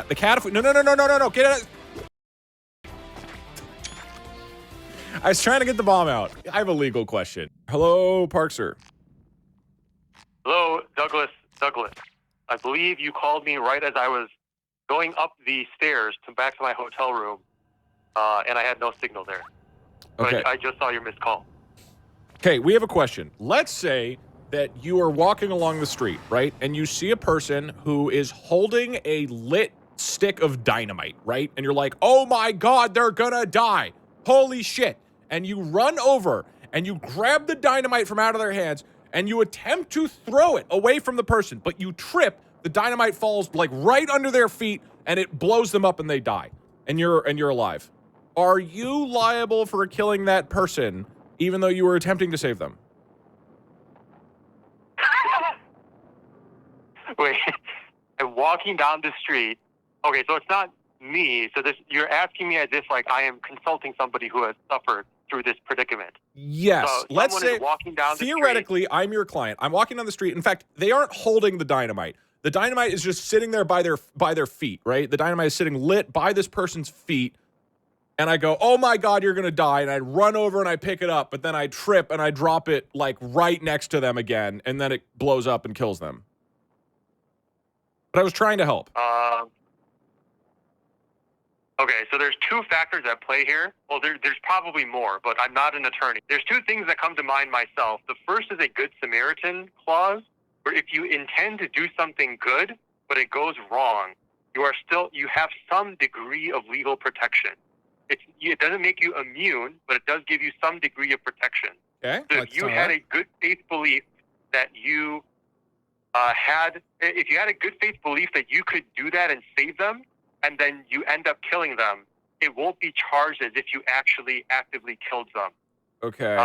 The cat. No. Get it. I was trying to get the bomb out. I have a legal question. Hello, Parkser. Hello, Douglas. I believe you called me right as I was going up the stairs back to my hotel room, and I had no signal there. Okay. But I just saw your missed call. Okay, we have a question. Let's say that you are walking along the street, right? And you see a person who is holding a lit stick of dynamite, right? And you're like, oh my God, they're gonna die. Holy shit. And you run over and you grab the dynamite from out of their hands and you attempt to throw it away from the person, but you trip, the dynamite falls like right under their feet and it blows them up and they die. And you're alive. Are you liable for killing that person even though you were attempting to save them? Wait, I'm walking down the street. Okay, so it's not me. So you're asking me as if like I am consulting somebody who has suffered through this predicament. Yes. So let's say walking down theoretically, the street. I'm your client. I'm walking down the street. In fact, they aren't holding the dynamite. The dynamite is just sitting there by their feet, right? The dynamite is sitting lit by this person's feet. And I go, oh my God, you're going to die. And I run over and I pick it up, but then I trip and I drop it like right next to them again. And then it blows up and kills them. But I was trying to help. Okay, so there's two factors at play here. Well, there's probably more, but I'm not an attorney. There's two things that come to mind myself. The first is a Good Samaritan clause, where if you intend to do something good, but it goes wrong, you have some degree of legal protection. It doesn't make you immune, but it does give you some degree of protection. Okay. So if you had a good faith belief that you if you had a good faith belief that you could do that and save them, and then you end up killing them, it won't be charged as if you actually actively killed them. Okay.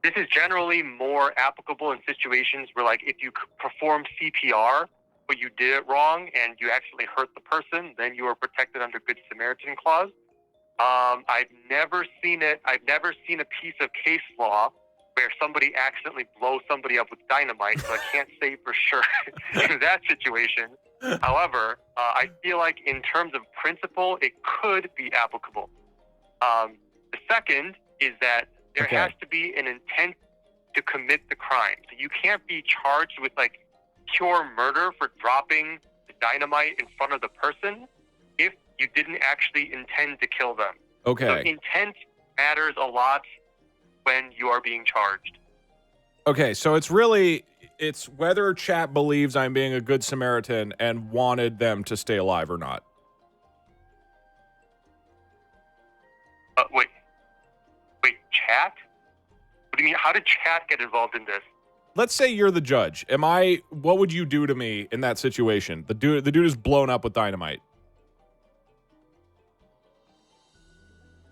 This is generally more applicable in situations where, like, if you perform CPR, but you did it wrong and you actually hurt the person, then you are protected under Good Samaritan clause. I've never seen a piece of case law where somebody accidentally blows somebody up with dynamite, so I can't say for sure in that situation. However, I feel like in terms of principle, it could be applicable. The second is that there has to be an intent to commit the crime. So you can't be charged with like pure murder for dropping the dynamite in front of the person if you didn't actually intend to kill them. Okay. So intent matters a lot when you are being charged. Okay, so it's whether chat believes I'm being a good Samaritan and wanted them to stay alive or not. Wait, chat? What do you mean? How did chat get involved in this? Let's say you're the judge. What would you do to me in that situation? The dude is blown up with dynamite.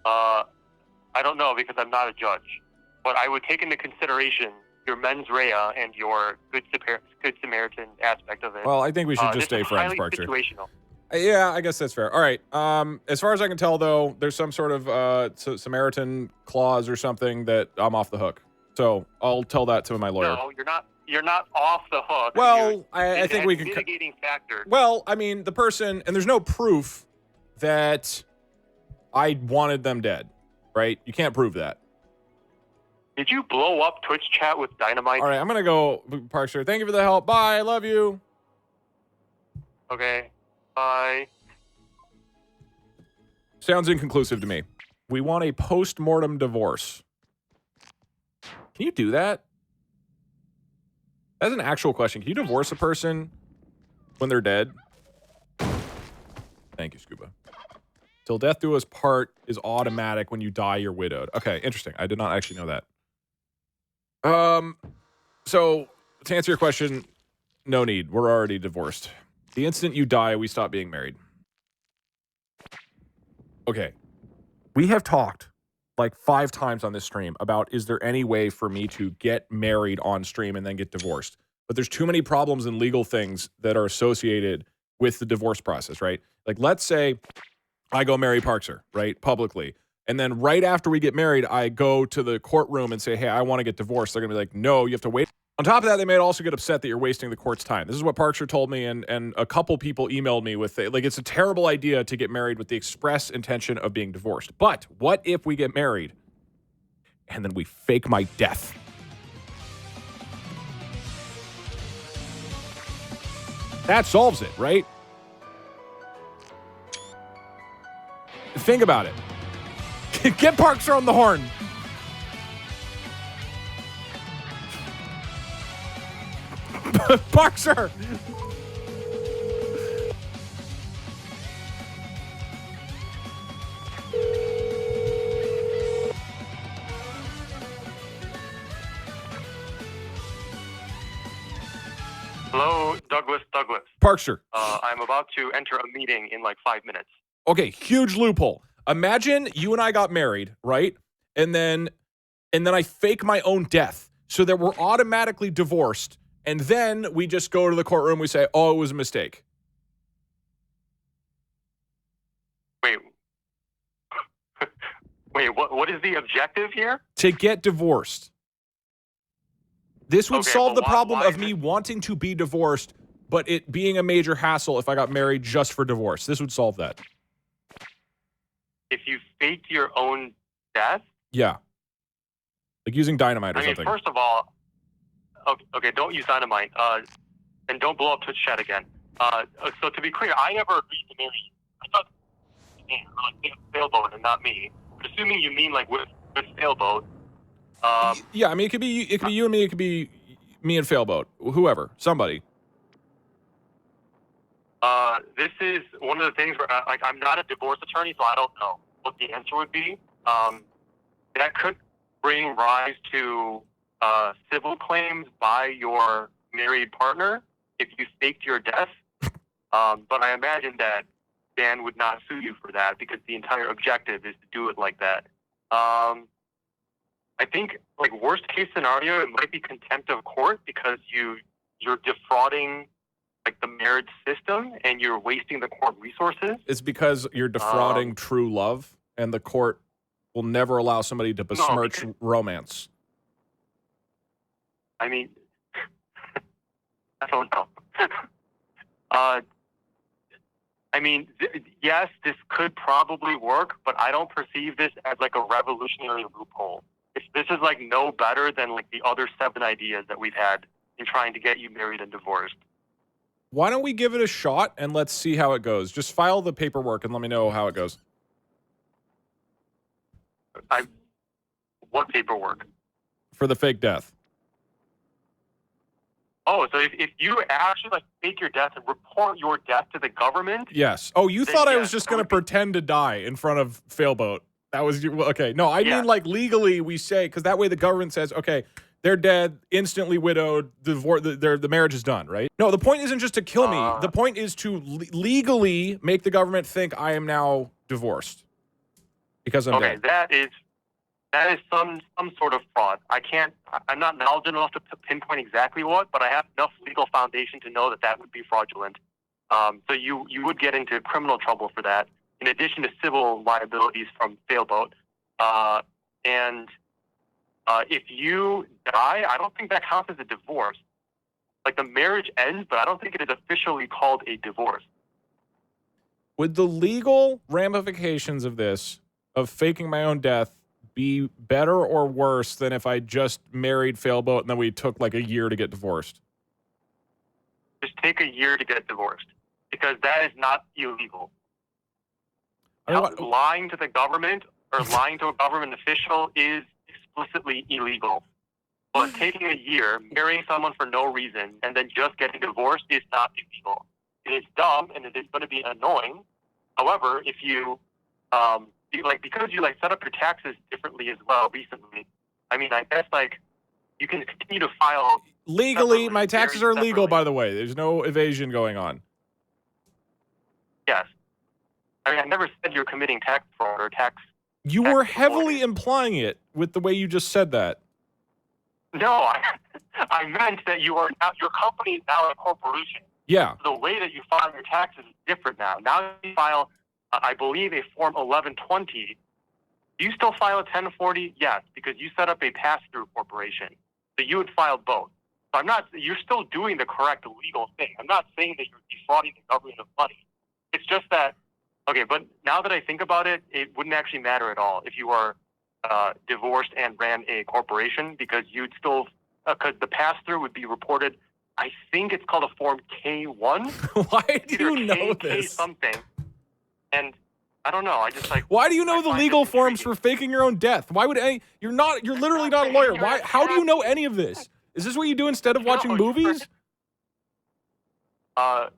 I don't know because I'm not a judge. But I would take into consideration your mens rea and your good Samaritan aspect of it. Well, I think we should just stay friends, Parker. Situational. Yeah, I guess that's fair. All right. As far as I can tell, though, there's some sort of Samaritan clause or something that I'm off the hook. So I'll tell that to my lawyer. No, you're not off the hook. Well, I think we can. Mitigating factor. Well, I mean, the person, and there's no proof that I wanted them dead, right? You can't prove that. Did you blow up Twitch chat with dynamite? All right, I'm gonna go, Parker. Thank you for the help. Bye. I love you. Okay. Bye. Sounds inconclusive to me. We want a post-mortem divorce. Can you do that? That's an actual question. Can you divorce a person when they're dead? Thank you, Scuba. Till death do us part is automatic. When you die, you're widowed. Okay, interesting. I did not actually know that. So to answer your question, no need. We're already divorced. The instant you die, we stop being married. Okay. We have talked like 5 times on this stream about, is there any way for me to get married on stream and then get divorced? But there's too many problems and legal things that are associated with the divorce process, right? Like, let's say I go marry Parkser, right? Publicly. And then right after we get married, I go to the courtroom and say, hey, I want to get divorced. They're going to be like, no, you have to wait On top of that, they may also get upset that you're wasting the court's time. This is what Parkshire told me, and a couple people emailed me with it. Like, it's a terrible idea to get married with the express intention of being divorced. But what if we get married and then we fake my death? That solves it, right? Think about it. Get Parkshire on the horn. Parkshire. Hello, Douglas. Parkshire. I'm about to enter a meeting in like 5 minutes. Okay, huge loophole. Imagine you and I got married, right? And then I fake my own death so that we're automatically divorced. And then we just go to the courtroom. We say, oh, it was a mistake. Wait, what is the objective here? To get divorced. This would solve the problem of me it... wanting to be divorced, but it being a major hassle if I got married just for divorce. This would solve that. If you faked your own death? Yeah. Like using dynamite or something. First of all, okay, don't use dynamite. And don't blow up Twitch chat again. So to be clear, I never agreed to marry you. I thought like Sailboat and not me. But assuming you mean like with Sailboat. Yeah, I mean it could be you and me, it could be me and Failboat. Whoever. Somebody. This is one of the things where I'm not a divorce attorney, so I don't know what the answer would be. That could bring rise to civil claims by your married partner if you faked your death. But I imagine that Dan would not sue you for that because the entire objective is to do it like that. I think, like, worst case scenario, it might be contempt of court because you're defrauding, like, the marriage system and you're wasting the court resources. It's because you're defrauding true love, and the court will never allow somebody to besmirch romance. I mean, I don't know. Yes, this could probably work, but I don't perceive this as like a revolutionary loophole. This is like no better than like the other 7 ideas that we've had in trying to get you married and divorced. Why don't we give it a shot and let's see how it goes? Just file the paperwork and let me know how it goes. What paperwork? For the fake death. Oh, so if you actually like fake your death and report your death to the government? Yes. Oh, you thought I was just going to pretend to die in front of Failboat. That was okay. No, I mean like legally we say, because that way the government says, okay, they're dead, instantly widowed, the marriage is done, right? No, the point isn't just to kill me. The point is to legally make the government think I am now divorced because I'm dead. That is some sort of fraud. I'm not knowledgeable enough to pinpoint exactly what, but I have enough legal foundation to know that would be fraudulent. So you would get into criminal trouble for that, in addition to civil liabilities from Sailboat. And if you die, I don't think that counts as a divorce. Like, the marriage ends, but I don't think it is officially called a divorce. Would the legal ramifications of this, of faking my own death, be better or worse than if I just married Failboat and then we took like a year to get divorced? Just take a year to get divorced, because that is not illegal. Lying to the government or lying to a government official is explicitly illegal. But taking a year, marrying someone for no reason, and then just getting divorced is not illegal. It is dumb, and it is going to be annoying. However, if you, because you set up your taxes differently as well recently, I mean, I guess you can continue to file legally. My taxes are legal, by the way. There's no evasion going on. Yes. I mean, I never said you're committing tax fraud or tax. You were heavily implying it with the way you just said that. No, I meant that your company is now a corporation. Yeah. The way that you file your taxes is different now. Now you file, I believe, a Form 1120. Do you still file a 1040? Yes, because you set up a pass-through corporation. So you would file both. So You're still doing the correct legal thing. I'm not saying that you're defrauding the government of money. It's just that, okay, but now that I think about it, it wouldn't actually matter at all if you are divorced and ran a corporation, because you'd still, because the pass-through would be reported, I think it's called a Form K-1. Why do you know K this? something. And I don't know. I just like. Why do you know the legal forms for faking your own death? Why would any? You're literally not a lawyer. Why? How do you know any of this? Is this what you do instead of watching movies?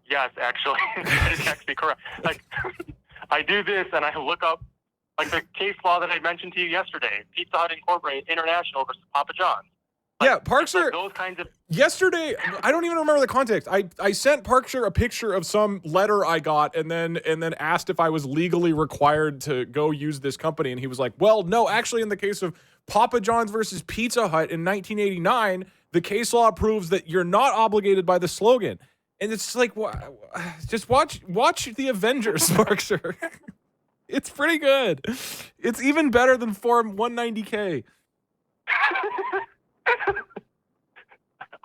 Yes, actually, that is actually correct. Like, I do this and I look up, like, the case law that I mentioned to you yesterday, Pizza Hut Incorporated International versus Papa John's. Like, yeah, Parkshire. Like those kinds of. Yesterday, I don't even remember the context. I sent Parkshire a picture of some letter I got, and then asked if I was legally required to go use this company, and he was like, "Well, no, actually, in the case of Papa John's versus Pizza Hut in 1989, the case law proves that you're not obligated by the slogan." And it's like, just watch the Avengers, Parkshire. It's pretty good. It's even better than Form 190K.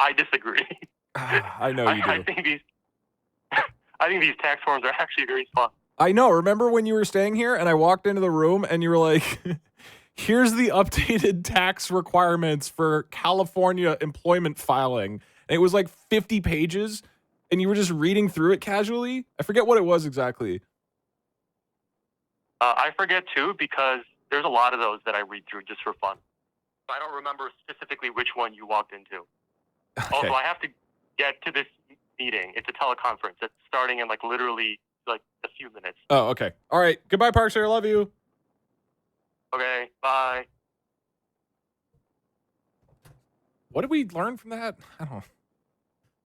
I disagree. I know you do. I think these tax forms are actually very fun. I know. Remember when you were staying here and I walked into the room and you were like, here's the updated tax requirements for California employment filing. And it was like 50 pages and you were just reading through it casually. I forget what it was exactly. I forget too, because there's a lot of those that I read through just for fun. I don't remember specifically which one you walked into. Okay. Also, I have to get to this meeting. It's a teleconference that's starting in literally a few minutes. Oh, okay. All right. Goodbye, Parkshire. Love you. Okay. Bye. What did we learn from that? I don't know.